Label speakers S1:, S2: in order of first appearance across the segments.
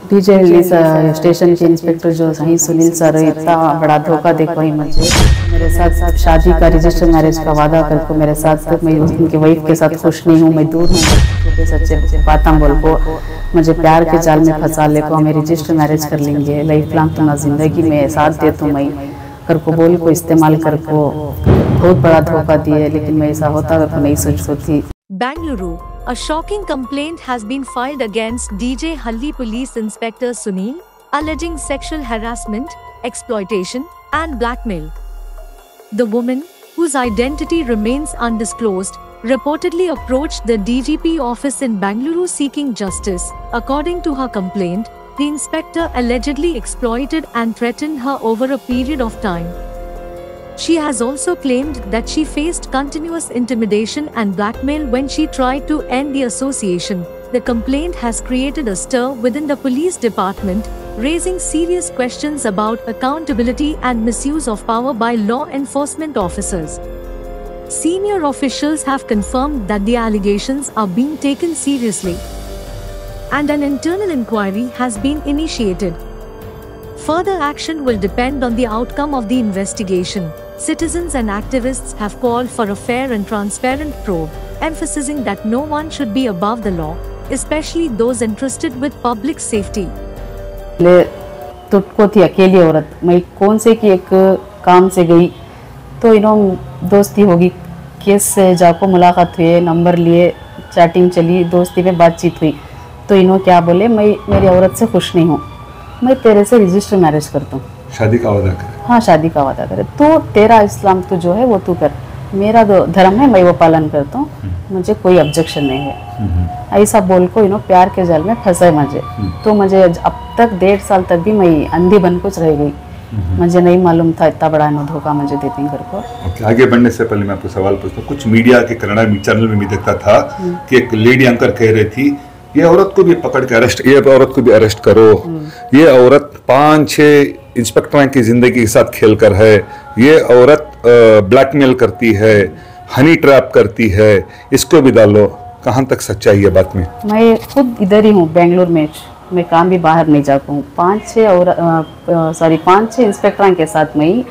S1: DJ हल्दी station के inspector जो सही सुनील सर, इतना बड़ा धोखा देखो ही मुझे। मेरे साथ शादी का रजिस्टर मैरिज का वादा करके मेरे साथ, मैं उनकी वाइफ के साथ खुश नहीं हूँ, मैं दूर हूँ। छोटे सच्चे बातें बोल को मुझे प्यार के जाल में फंसा ले को हमें रजिस्टर मैरिज कर लेंगे, लाइफ लॉन्ग तुम्हारा जिंदगी में साथ दे तो मैं कर को बोल को इस्तेमाल कर को बहुत बड़ा धोखा दिए, लेकिन मैं ऐसा होता तो नहीं सोचती।
S2: Bengaluru, a shocking complaint has been filed against DJ Haldi Police Inspector Sunil, alleging sexual harassment, exploitation, and blackmail. The woman, whose identity remains undisclosed, reportedly approached the DGP office in Bengaluru seeking justice. According to her complaint, the inspector allegedly exploited and threatened her over a period of time. She has also claimed that she faced continuous intimidation and blackmail when she tried to end the association. The complaint has created a stir within the police department, raising serious questions about accountability and misuse of power by law enforcement officers. Senior officials have confirmed that the allegations are being taken seriously, and an internal inquiry has been initiated. Further action will depend on the outcome of the investigation. Citizens and activists have called for a fair and transparent probe, emphasizing that no one should be above the law, especially those entrusted with public safety.
S1: तुझको थी अकेली औरत, मैं कौन से की एक काम से गई तो दोस्ती होगी, केस से जाको मुलाकात हुई, नंबर लिए, चैटिंग चली, दोस्ती पे बातचीत हुई, तो क्या बोले मैं मेरी औरत से खुश नहीं हूँ, मैं तेरे से रजिस्टर मैरिज करता हूँ, शादी का वादा करे। हाँ, शादी का वादा करे, तो तेरा इस्लाम तो जो है वो तू कर, मेरा जो धर्म है मैं वो पालन करता हूँ, मुझे कोई ऑब्जेक्शन नहीं है। ऐसा बोल को प्यार के जाल में फंसे मुझे। तो मुझे अब तक 1.5 साल तक भी मैं अंधी बन कुछ रह गई, मुझे नहीं मालूम था इतना बड़ा धोखा मुझे देती कर को।
S3: आगे बढ़ने से पहले मैं आपको सवाल पूछता हूँ, कुछ मीडिया के कन्नड़ चैनल में भी देखता था कि एक लेडी एंकर कह रही थी ये औरत को भी पकड़ के अरेस्ट, ये औरत को भी अरेस्ट करो, ये औरत 5-6 इंस्पेक्टरों की जिंदगी के साथ खेलकर है, ये औरत ब्लैकमेल करती है, हनी ट्रैप करती है, इसको भी डालो। कहाँ तक सच्चाई है बात में? मैं
S1: खुद इधर ही हूँ बेंगलुरु में, मैं काम भी बाहर नहीं जाता हूँ। 5-6 इंस्पेक्टरों के साथ मैं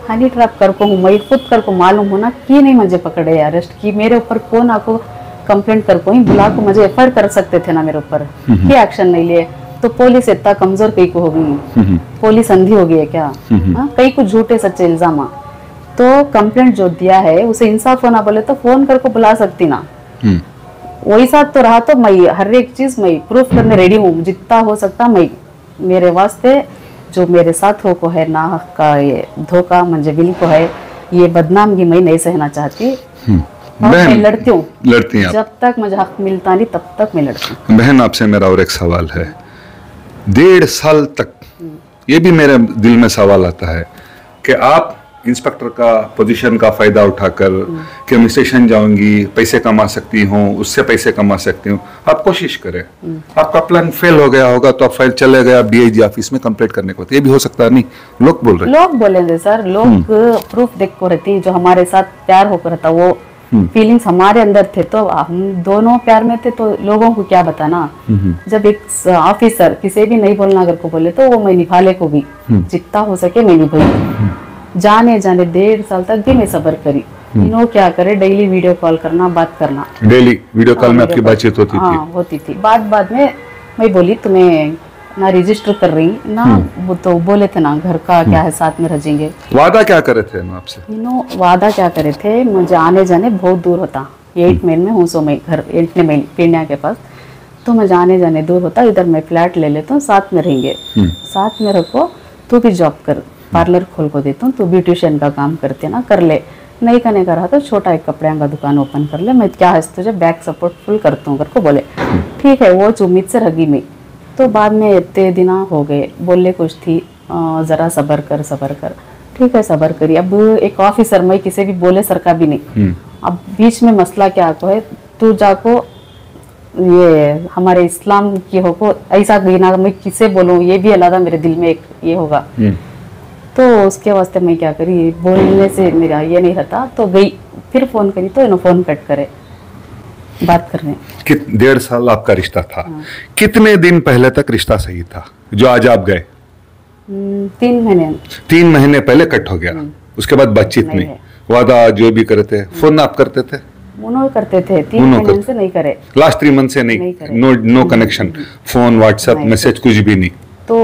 S1: हनी ट्रैप कर को हूँ, मैं खुद कर को मालूम होना कि नहीं मुझे पकड़े अरेस्ट की, मेरे ऊपर कौन आपको कंप्लेंट कर को ही बुला को मुझे एफआईआर कर सकते थे ना, मेरे ऊपर क्या एक्शन नहीं लिए। तो पुलिस इतना कमजोर कई को हो गई, पुलिस अंधी हो गई है क्या? कई कुछ झूठे सच्चे इल्जाम, तो कंप्लेंट जो दिया है उसे इंसाफ होना, बोले तो फोन कर को बुला सकती ना, वही साथ तो रहा, तो मैं हर एक चीज मैं प्रूफ करने रेडी हूँ, जितना हो सकता मैं मेरे वास्ते जो मेरे साथ हो को है ना का ये धोखा मुझे बिल को है, ये बदनामगी मैं नहीं सहना चाहती। मैं लड़ती हूँ, जब तक मुझे हक मिलता नहीं तब तक मैं लड़ती हूँ।
S3: बहन, आपसे मेरा और एक सवाल है, 1.5 साल तक ये भी मेरे दिल में सवाल आता है कि आप इंस्पेक्टर का पोजीशन का फायदा उठाकर कि मैं स्टेशन जाऊंगी, पैसे कमा सकती हूँ, उससे पैसे कमा सकती हूँ, आप कोशिश करें। आपका प्लान फेल हो गया होगा तो आप फाइल चले गए डीआईजी ऑफिस में कंप्लेंट करने को, ये भी हो सकता है। नहीं, लोग बोल रहे,
S1: लोग बोलेंगे सर, लोग प्रूफ देख को रहती, जो हमारे साथ प्यार होकर रहता वो फीलिंग्स हमारे अंदर थे, तो हम दोनों प्यार में थे, तो लोगों को क्या बताना। जब एक ऑफिसर किसी भी नहीं बोलना अगर को बोले तो वो मैं निभाले को भी जितना हो सके मैं निभाई, जाने 1.5 साल तक भी मैं सब्र करी। इन्हों क्या करे, डेली वीडियो कॉल करना, बात करना, डेली वीडियो कॉल में आपकी बातचीत होती थी? होती थी। बाद में मैं बोली तुम्हें ना रजिस्टर कर रही ना, वो तो बोले थे ना घर का क्या है साथ में रहेंगे।
S3: वादा क्या करे थे आपसे?
S1: वादा क्या करे थे, मुझे आने जाने बहुत दूर होता, 8 मील में हूँ, सो मैं घर 8 मील पीड़िया के पास, तो मुझे आने जाने दूर होता, इधर मैं फ्लैट ले लेता हूँ, साथ में रहेंगे, साथ में रखो, तू भी जॉब कर, पार्लर खोल को देता हूँ, तू ब्यूटिशियन का काम करते ना, कर ले, नहीं करने का रहा तो छोटा एक कपड़े का दुकान ओपन कर ले, मैं क्या है तुझे बैक सपोर्ट फुल करता हूँ घर को। बोले ठीक है, वो उम्मीद से रगी मैं। तो बाद में इतने दिन हो गए, बोले कुछ थी जरा सबर कर, ठीक है सबर करी। अब एक ऑफिसर मैं किसी भी बोले सर का भी नहीं, अब बीच में मसला क्या को है, तू जाको ये हमारे इस्लाम की हो को ऐसा गिना, मैं किसे बोलूँ, ये भी अलादा मेरे दिल में एक ये होगा, तो उसके वास्ते मैं क्या करी, बोलने से मेरा ये नहीं रहता, तो गई, फिर फोन करी तो इन्होंने फोन कट करे बात करने।
S3: 1.5 साल आपका रिश्ता था, कितने दिन पहले तक रिश्ता सही था जो आज आप गए?
S1: 3 महीने।
S3: 3 महीने पहले कट हो गया, उसके बाद बातचीत नहीं, वादा जो भी करते, फोन आप करते थे?
S1: उन्होंने करते थे, 3 महीने से नहीं करे,
S3: लास्ट 3 मंथ से नहीं, no connection, phone WhatsApp message कुछ भी नहीं।
S1: तो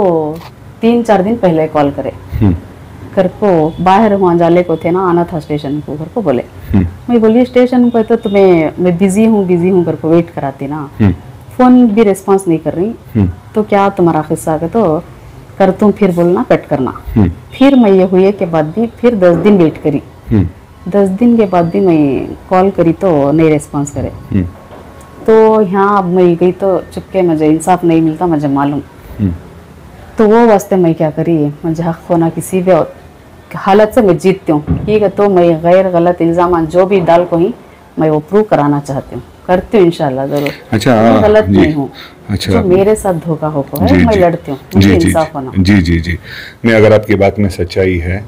S1: 3-4 दिन पहले कॉल करे, घर को बाहर वहाँ जाले को थे ना, आना था स्टेशन को, घर को बोले, मैं बोली स्टेशन को तो तुम्हें मैं बिजी हूँ घर को वेट कराती ना, फोन भी रिस्पांस नहीं कर रही, तो क्या तुम्हारा किस्सा है तो कर तुम फिर बोलना कट करना। फिर मैं ये हुए के बाद भी फिर 10 दिन वेट करी, 10 दिन के बाद भी मैं कॉल करी तो नहीं रिस्पांस करे, तो यहाँ अब मैं गई तो चुपके मुझे इंसाफ नहीं मिलता मुझे मालूम, तो वो वास्ते मैं क्या करी, मुझे हक होना किसी भी हालत से मैं जीतती हूँ, ठीक है, तो मैं गैर गलत इल्जाम जो भी डाल को ही मैं वो प्रूव कराना चाहती हूँ, करती हूँ इंशाल्लाह जरूर।
S3: अच्छा,
S1: मैं गलत नहीं हूँ,
S3: अच्छा,
S1: जो मेरे साथ धोखा हो को है मैं लड़ती हूँ, मुझे इंसाफ होना।
S3: जी जी जी, नहीं अगर आपकी बात में सच्चाई है,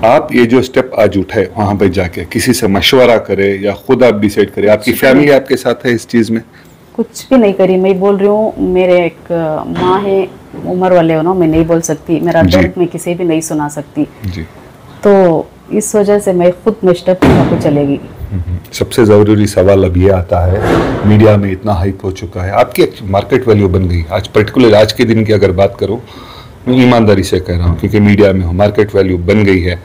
S3: आप ये जो स्टेप आज उठाए वहां पे जाके किसी से मशवरा करे या खुद आप डिसाइड करे, आपकी फैमिली आपके साथ है इस चीज में? कुछ
S1: भी नहीं करी, मैं बोल रही हूँ, मेरे एक माँ है, उम्र वाले हो ना, मैं नहीं बोल सकती, मेरा दर्द मैं किसी भी नहीं सुना सकती जी। तो इस वजह से मैं खुद में स्टेप को चलेगी।
S3: सबसे जरूरी सवाल अब ये आता है, मीडिया में इतना हाइप हो चुका है, आपकी मार्केट वैल्यू बन गई आज, पर्टिकुलर आज के दिन की अगर बात करूं, मैं ईमानदारी से कह रहा हूं क्योंकि मीडिया में हूं, मार्केट वैल्यू बन गई है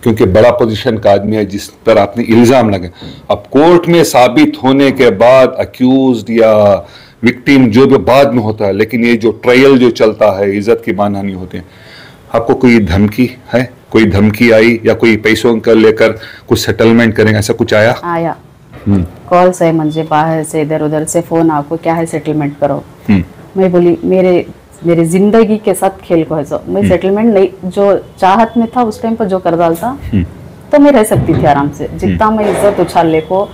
S3: क्योंकि बड़ा पोजीशन का आदमी है जिस पर आपने इल्जाम लगे, अब कोर्ट में साबित होने के बाद अक्यूज्ड या विक्टिम जो भी बाद में होता है, लेकिन ये जो ट्रायल जो चलता है, इज्जत की मानहानि होती है, आपको कोई धमकी है, कोई धमकी आई या कोई पैसों का लेकर कुछ सेटलमेंट करेंगे, ऐसा कुछ आया?
S1: आया कॉल से, मुझे बाहर से इधर उधर से फोन, आपको क्या है सेटलमेंट करो, मैं बोली मेरे जिंदगी के साथ खेल को है, मैं सेटलमेंट नहीं, जो चाहत में था उस टाइम पर जो कर डालता तो मैं रह सकती थी आराम से, जितना मैं इज्जत उछाल ले को,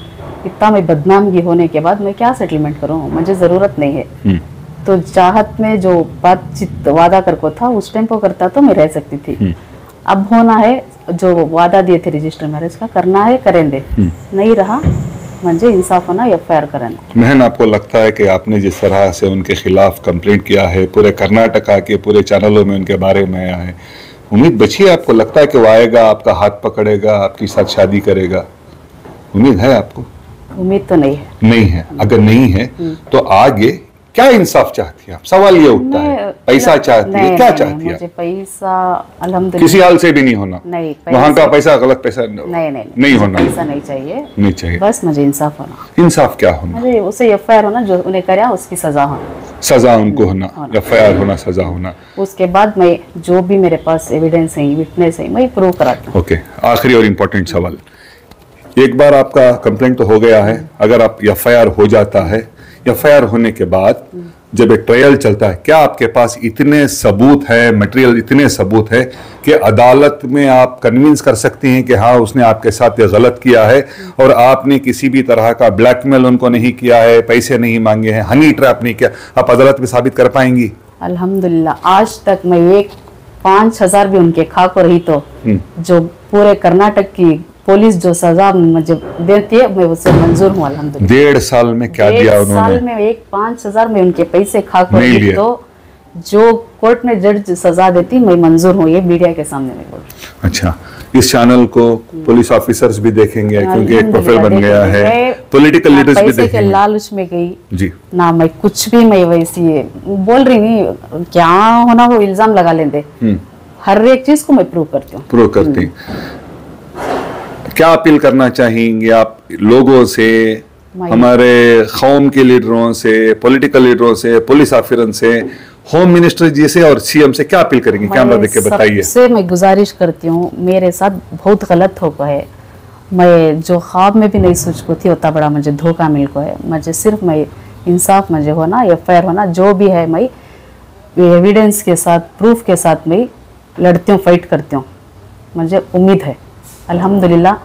S1: इतना मैं बदनामगी होने के बाद मैं क्या सेटलमेंट करूँ, मुझे जरूरत नहीं है। तो चाहत में जो बातचीत वादा कर को था उस टाइम पर करता तो मैं रह सकती थी, अब होना है जो वादा दिए थे रजिस्टर मैरिज का, करना है करेंगे, नहीं रहा मुझे इंसाफ होना, एफआईआर करना।
S3: बहन, आपको लगता है कि आपने जिस तरह से उनके खिलाफ कंप्लेंट किया है, पूरे कर्नाटका के पूरे चैनलों में उनके बारे में आया है, उम्मीद बची है? आपको लगता है कि वो आएगा, आपका हाथ पकड़ेगा, आपके साथ शादी करेगा? उम्मीद है आपको?
S1: उम्मीद तो नहीं है।
S3: नहीं है, अगर नहीं है तो आगे क्या इंसाफ चाहती है आप? सवाल ये उठता है, पैसा चाहती है, क्या चाहती है?
S1: मुझे पैसा अल्हम्दुलिल्लाह
S3: किसी हाल से भी नहीं होना,
S1: नहीं,
S3: वहाँ का पैसा गलत पैसा नहीं होना,
S1: पैसा नहीं चाहिए,
S3: नहीं चाहिए,
S1: बस मुझे इंसाफ होना।
S3: इंसाफ क्या होना?
S1: मुझे उसे एफआईआर होना, जो उन्हें कराया उसकी सजा होना,
S3: सजा उनको होना, एफआईआर होना, सजा होना।
S1: उसके बाद मैं जो भी मेरे पास एविडेंस है, विटनेस है, मैं प्रूव कराता हूँ।
S3: ओके, आखिरी और इम्पोर्टेंट सवाल, एक बार आपका कंप्लेंट तो हो गया है, अगर आप एफआईआर हो जाता है, एफआईआर होने के बाद जब एक ट्रायल चलता है, क्या आपके पास इतने सबूत है, मटेरियल इतने सबूत है कि अदालत में आप कन्विंस कर सकती हैं कि हाँ उसने आपके साथ ये गलत किया है और आपने किसी भी तरह का ब्लैकमेल उनको नहीं किया है, पैसे नहीं मांगे हैं, हनी ट्रैप नहीं किया, आप अदालत में साबित कर पाएंगी?
S1: अल्हम्दुलिल्लाह आज तक मैं 5,000 भी उनके खा को रही तो जो पूरे कर्नाटक की पुलिस जो सजा मुझे देती है मैं उससे मंजूर हूँ अल्हम्दुलिल्लाह।
S3: 1.5 साल में क्या दिया उन्होंने? 1.5 साल में 5,000 में उनके पैसे खा कर तो जो कोर्ट ने जज सजा देती मैं मंजूर हूँ, ये मीडिया के सामने मैं बोल। अच्छा, इस चैनल को पुलिस ऑफिसर्स भी देखेंगे क्योंकि एक प्रोफाइल बन गया है, पॉलिटिकल लीडर्स भी देखेंगे।
S1: पैसे के लालच में गई
S3: जी ना,
S1: मैं कुछ भी मैं वैसी बोल रही नहीं, क्या होना वो इल्जाम लगा लेते, हर एक चीज को मैं प्रूव करती हूँ,
S3: प्रूव करती हूँ। क्या अपील करना चाहेंगे आप लोगों से, हमारे कौम के लीडरों से, पॉलिटिकल लीडरों से, पुलिस ऑफिसरों से, होम मिनिस्टर जी से और सीएम से क्या अपील करेंगे? कैमरा देख के बताइए।
S1: सबसे मैं गुजारिश करती हूँ, मेरे साथ बहुत गलत हो गया है, मैं जो ख्वाब में भी नहीं सोच को थी उतना बड़ा मुझे धोखा मिल को है, मुझे सिर्फ मैं इंसाफ मुझे होना, एफआईआर होना, जो भी है मैं एविडेंस के साथ, प्रूफ के साथ मैं लड़ती हूँ, फाइट करती हूँ, मुझे उम्मीद है अल्हम्दुलिल्लाह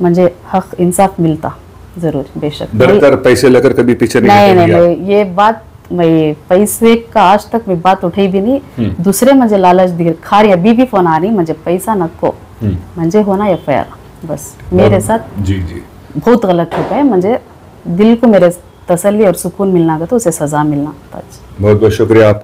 S1: मुझे हक इंसाफ मिलता जरूर, बेशक।
S3: डरकर पैसे लेकर कभी पीछे
S1: नहीं, ये बात मैं पैसे का आज तक मैं बात उठाई भी नहीं, दूसरे मुझे लालच दिए खा रही, अभी भी फोन आ रही, मुझे पैसा नको, मुझे होना एफआईआर, बस मेरे साथ
S3: जी जी
S1: बहुत गलत हो गया, मुझे दिल को मेरे तसल्ली और सुकून मिलना का तो उसे सजा मिलना।
S3: बहुत बहुत शुक्रिया आपका।